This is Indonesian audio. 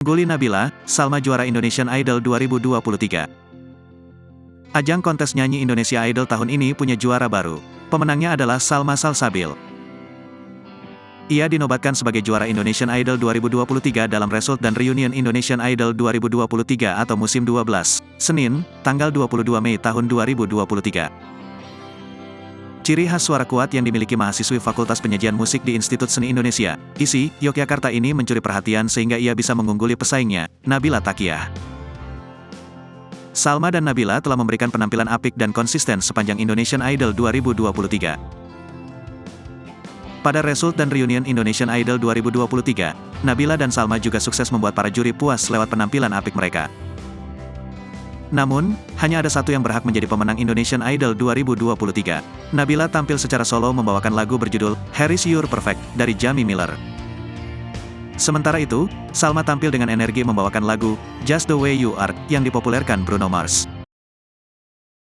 Guli Nabila, Salma juara Indonesian Idol 2023. Ajang kontes nyanyi Indonesia Idol tahun ini punya juara baru. Pemenangnya adalah Salma Salsabil. Ia dinobatkan sebagai juara Indonesian Idol 2023 dalam Result dan Reunion Indonesian Idol 2023 atau musim 12, Senin, tanggal 22 Mei tahun 2023. Ciri khas suara kuat yang dimiliki mahasiswi Fakultas Penyajian Musik di Institut Seni Indonesia, ISI, Yogyakarta ini mencuri perhatian sehingga ia bisa mengungguli pesaingnya, Nabila Takiah. Salma dan Nabila telah memberikan penampilan apik dan konsisten sepanjang Indonesian Idol 2023. Pada Result dan Reunion Indonesian Idol 2023, Nabila dan Salma juga sukses membuat para juri puas lewat penampilan apik mereka. Namun, hanya ada satu yang berhak menjadi pemenang Indonesian Idol 2023. Nabila tampil secara solo membawakan lagu berjudul Harry's You're Perfect dari Jamie Miller. Sementara itu, Salma tampil dengan energi membawakan lagu Just the Way You Are yang dipopulerkan Bruno Mars.